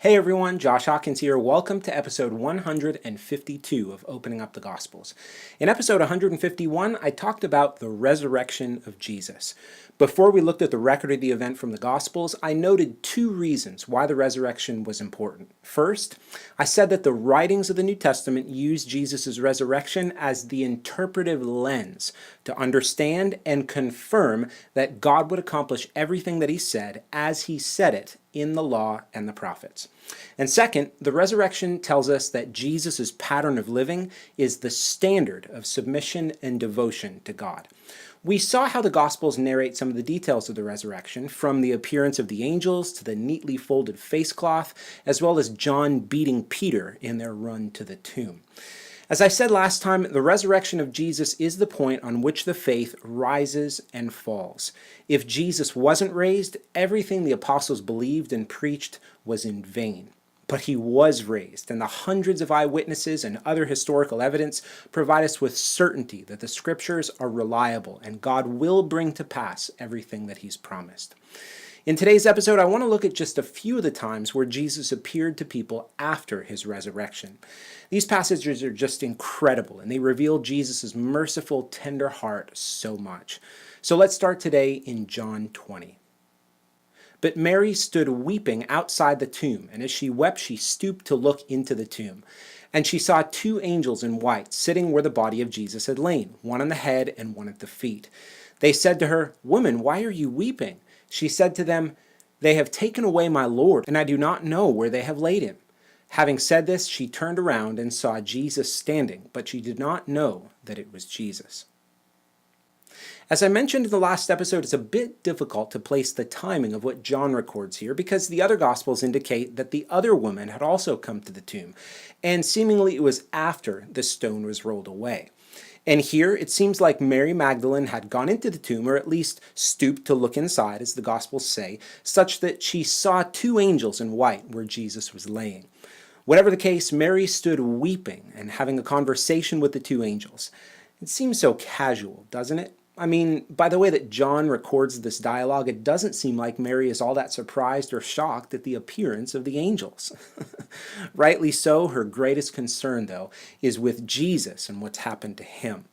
Hey everyone, Josh Hawkins here. Welcome to episode 152 of Opening Up the Gospels. In episode 151, I talked about the resurrection of Jesus. Before we looked at the record of the event from the Gospels, I noted two reasons why the resurrection was important. First, I said that the writings of the New Testament use Jesus' resurrection as the interpretive lens to understand and confirm that God would accomplish everything that he said as he said it in the law and the prophets. And second, the resurrection tells us that Jesus' pattern of living is the standard of submission and devotion to God. We saw how the Gospels narrate some of the details of the resurrection, from the appearance of the angels to the neatly folded facecloth, as well as John beating Peter in their run to the tomb. As I said last time, the resurrection of Jesus is the point on which the faith rises and falls. If Jesus wasn't raised, everything the apostles believed and preached was in vain. But he was raised, and the hundreds of eyewitnesses and other historical evidence provide us with certainty that the scriptures are reliable and God will bring to pass everything that he's promised. In today's episode, I want to look at just a few of the times where Jesus appeared to people after his resurrection. These passages are just incredible, and they reveal Jesus' merciful, tender heart so much. So let's start today in John 20. But Mary stood weeping outside the tomb, and as she wept, she stooped to look into the tomb. And she saw two angels in white sitting where the body of Jesus had lain, one on the head and one at the feet. They said to her, "Woman, why are you weeping?" She said to them, "They have taken away my Lord, and I do not know where they have laid him." Having said this, she turned around and saw Jesus standing, but she did not know that it was Jesus. As I mentioned in the last episode, it's a bit difficult to place the timing of what John records here because the other Gospels indicate that the other woman had also come to the tomb, and seemingly it was after the stone was rolled away. And here it seems like Mary Magdalene had gone into the tomb, or at least stooped to look inside, as the Gospels say, such that she saw two angels in white where Jesus was laying. Whatever the case, Mary stood weeping and having a conversation with the two angels. It seems so casual, doesn't it? I mean, by the way that John records this dialogue, it doesn't seem like Mary is all that surprised or shocked at the appearance of the angels. Rightly so, her greatest concern, though, is with Jesus and what's happened to him.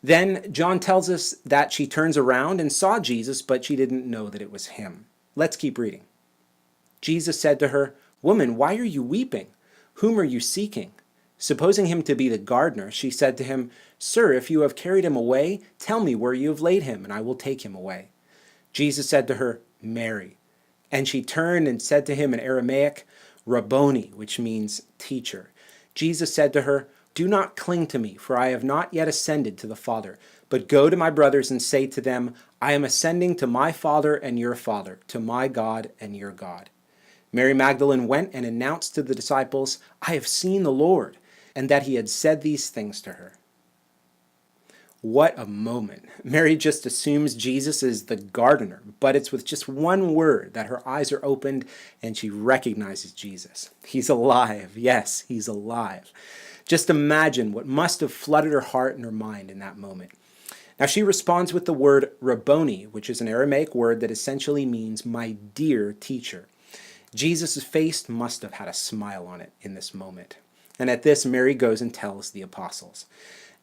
Then John tells us that she turns around and saw Jesus, but she didn't know that it was him. Let's keep reading. Jesus said to her, "Woman, why are you weeping? Whom are you seeking?" Supposing him to be the gardener, she said to him, "Sir, if you have carried him away, tell me where you have laid him, and I will take him away." Jesus said to her, "Mary." And she turned and said to him in Aramaic, "Rabboni," which means teacher. Jesus said to her, "Do not cling to me, for I have not yet ascended to the Father, but go to my brothers and say to them, I am ascending to my Father and your Father, to my God and your God." Mary Magdalene went and announced to the disciples, "I have seen the Lord," and that he had said these things to her. What a moment. Mary just assumes Jesus is the gardener, but it's with just one word that her eyes are opened and she recognizes Jesus. He's alive. Yes, he's alive. Just imagine what must have flooded her heart and her mind in that moment. Now she responds with the word Rabboni, which is an Aramaic word that essentially means my dear teacher. Jesus' face must have had a smile on it in this moment. And at this, Mary goes and tells the apostles.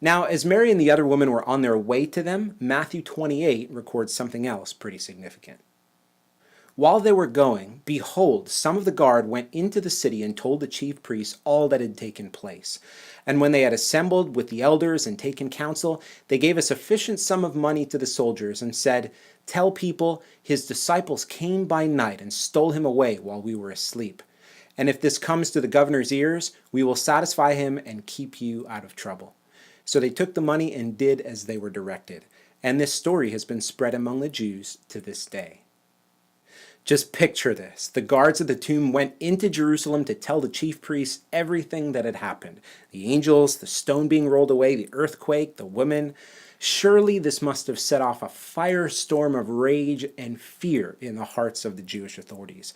Now, as Mary and the other women were on their way to them, Matthew 28 records something else pretty significant. While they were going, behold, some of the guard went into the city and told the chief priests all that had taken place. And when they had assembled with the elders and taken counsel, they gave a sufficient sum of money to the soldiers and said, "Tell people, his disciples came by night and stole him away while we were asleep. And if this comes to the governor's ears, we will satisfy him and keep you out of trouble." So they took the money and did as they were directed. And this story has been spread among the Jews to this day. Just picture this. The guards of the tomb went into Jerusalem to tell the chief priests everything that had happened. The angels, the stone being rolled away, the earthquake, the women. Surely this must have set off a firestorm of rage and fear in the hearts of the Jewish authorities.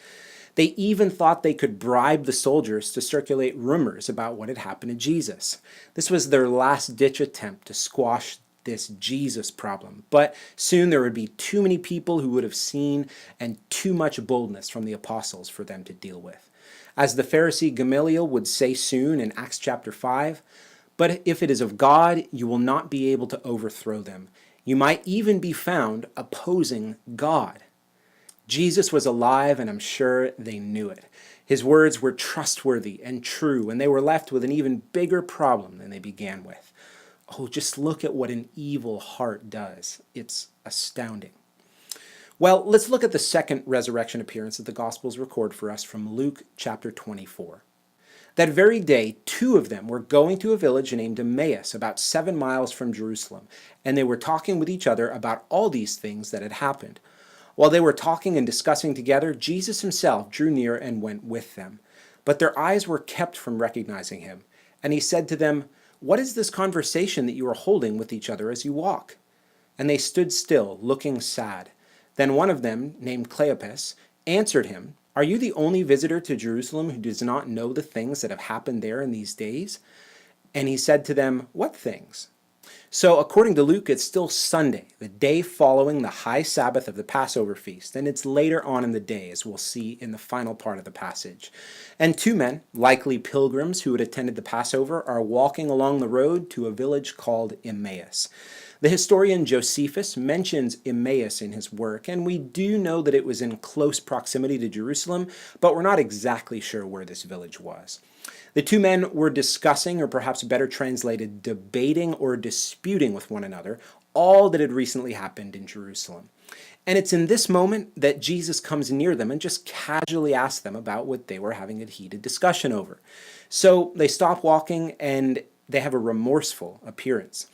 They even thought they could bribe the soldiers to circulate rumors about what had happened to Jesus. This was their last-ditch attempt to squash this Jesus problem. But soon there would be too many people who would have seen and too much boldness from the apostles for them to deal with. As the Pharisee Gamaliel would say soon in Acts chapter 5, "But if it is of God, you will not be able to overthrow them. You might even be found opposing God." Jesus was alive, and I'm sure they knew it. His words were trustworthy and true, and they were left with an even bigger problem than they began with. Oh, just look at what an evil heart does. It's astounding. Well, let's look at the second resurrection appearance that the Gospels record for us from Luke chapter 24. That very day, two of them were going to a village named Emmaus, about 7 miles from Jerusalem, and they were talking with each other about all these things that had happened. While they were talking and discussing together, Jesus himself drew near and went with them. But their eyes were kept from recognizing him. And he said to them, "What is this conversation that you are holding with each other as you walk?" And they stood still, looking sad. Then one of them, named Cleopas, answered him, "Are you the only visitor to Jerusalem who does not know the things that have happened there in these days?" And he said to them, "What things?" So according to Luke, it's still Sunday, the day following the high Sabbath of the Passover feast, and it's later on in the day, as we'll see in the final part of the passage. And two men, likely pilgrims who had attended the Passover, are walking along the road to a village called Emmaus. The historian Josephus mentions Emmaus in his work, and we do know that it was in close proximity to Jerusalem, but we're not exactly sure where this village was. The two men were discussing, or perhaps better translated, debating or disputing with one another, all that had recently happened in Jerusalem. And it's in this moment that Jesus comes near them and just casually asks them about what they were having a heated discussion over. So they stop walking and they have a remorseful appearance.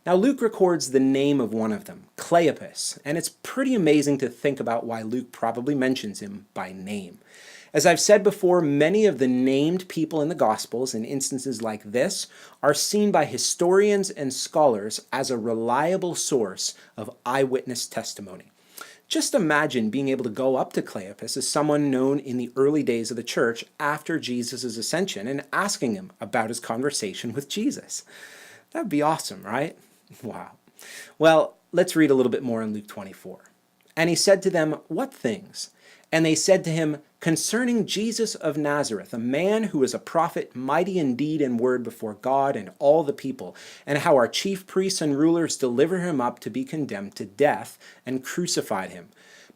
Now Luke records the name of one of them, Cleopas, and it's pretty amazing to think about why Luke probably mentions him by name. As I've said before, many of the named people in the Gospels, in instances like this, are seen by historians and scholars as a reliable source of eyewitness testimony. Just imagine being able to go up to Cleopas as someone known in the early days of the church after Jesus' ascension and asking him about his conversation with Jesus. That would be awesome, right? Wow. Well, let's read a little bit more in Luke 24. And he said to them, "What things?" And they said to him, "Concerning Jesus of Nazareth, a man who is a prophet, mighty in deed and word before God and all the people, and how our chief priests and rulers delivered him up to be condemned to death and crucified him.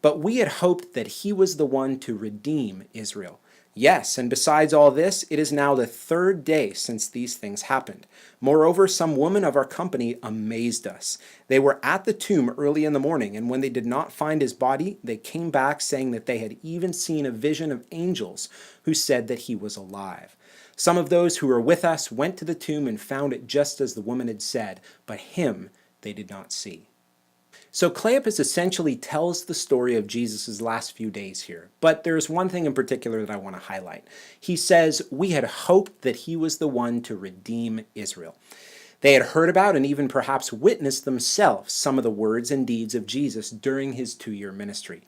But we had hoped that he was the one to redeem Israel. Yes, and besides all this, it is now the 3rd day since these things happened. Moreover, some women of our company amazed us. They were at the tomb early in the morning, and when they did not find his body, they came back saying that they had even seen a vision of angels who said that he was alive. Some of those who were with us went to the tomb and found it just as the woman had said, but him they did not see." So Cleopas essentially tells the story of Jesus' last few days here, but there's one thing in particular that I want to highlight. He says, "We had hoped that he was the one to redeem Israel." They had heard about and even perhaps witnessed themselves some of the words and deeds of Jesus during his 2-year ministry.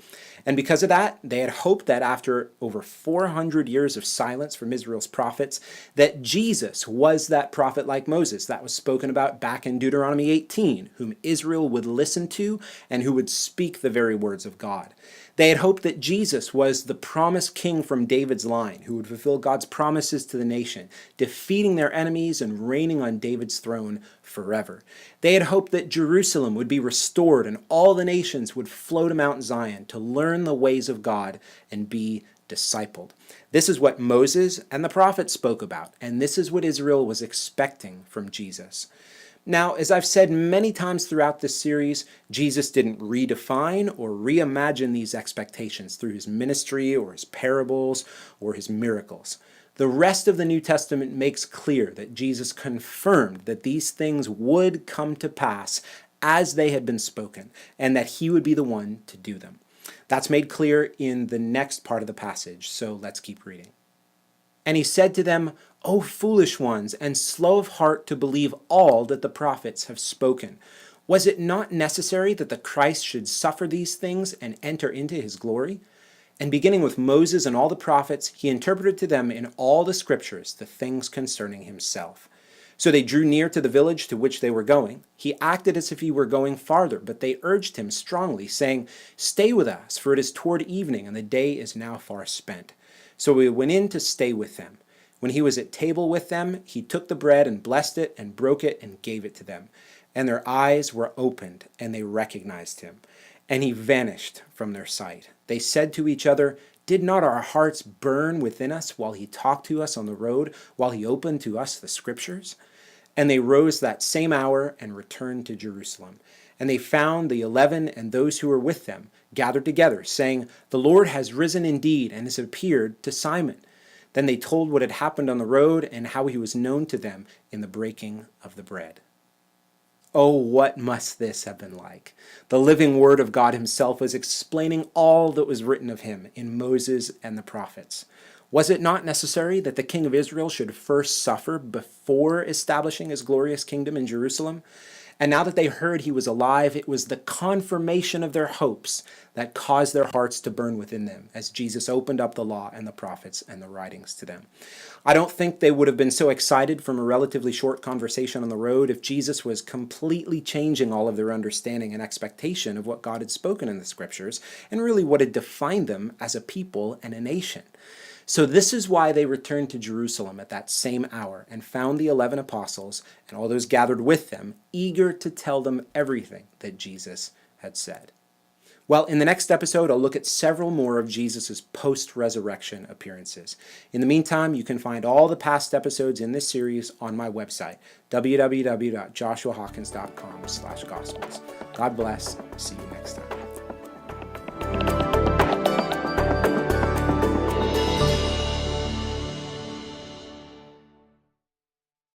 And because of that, they had hoped that after over 400 years of silence from Israel's prophets, that Jesus was that prophet like Moses that was spoken about back in Deuteronomy 18, whom Israel would listen to and who would speak the very words of God. They had hoped that Jesus was the promised king from David's line, who would fulfill God's promises to the nation, defeating their enemies and reigning on David's throne forever. They had hoped that Jerusalem would be restored and all the nations would flow to Mount Zion to learn the ways of God and be discipled. This is what Moses and the prophets spoke about, and this is what Israel was expecting from Jesus. Now, as I've said many times throughout this series, Jesus didn't redefine or reimagine these expectations through his ministry or his parables or his miracles. The rest of the New Testament makes clear that Jesus confirmed that these things would come to pass as they had been spoken, and that he would be the one to do them. That's made clear in the next part of the passage, so let's keep reading. And he said to them, "O foolish ones, and slow of heart to believe all that the prophets have spoken. Was it not necessary that the Christ should suffer these things and enter into his glory?" And beginning with Moses and all the prophets, he interpreted to them in all the scriptures the things concerning himself. So they drew near to the village to which they were going. He acted as if he were going farther, but they urged him strongly, saying, "Stay with us, for it is toward evening, and the day is now far spent." So he went in to stay with them. When he was at table with them, he took the bread and blessed it and broke it and gave it to them. And their eyes were opened, and they recognized him. And he vanished from their sight. They said to each other, "Did not our hearts burn within us while he talked to us on the road, while he opened to us the Scriptures?" And they rose that same hour and returned to Jerusalem. And they found the 11 and those who were with them gathered together, saying, "The Lord has risen indeed and has appeared to Simon." Then they told what had happened on the road and how he was known to them in the breaking of the bread. Oh, what must this have been like? The living Word of God himself was explaining all that was written of him in Moses and the prophets. Was it not necessary that the king of Israel should first suffer before establishing his glorious kingdom in Jerusalem? And now that they heard he was alive, it was the confirmation of their hopes that caused their hearts to burn within them as Jesus opened up the law and the prophets and the writings to them. I don't think they would have been so excited from a relatively short conversation on the road if Jesus was completely changing all of their understanding and expectation of what God had spoken in the Scriptures and really what had defined them as a people and a nation. So this is why they returned to Jerusalem at that same hour and found the 11 apostles and all those gathered with them, eager to tell them everything that Jesus had said. Well, in the next episode, I'll look at several more of Jesus' post-resurrection appearances. In the meantime, you can find all the past episodes in this series on my website, www.joshuahawkins.com/gospels. God bless. See you next time.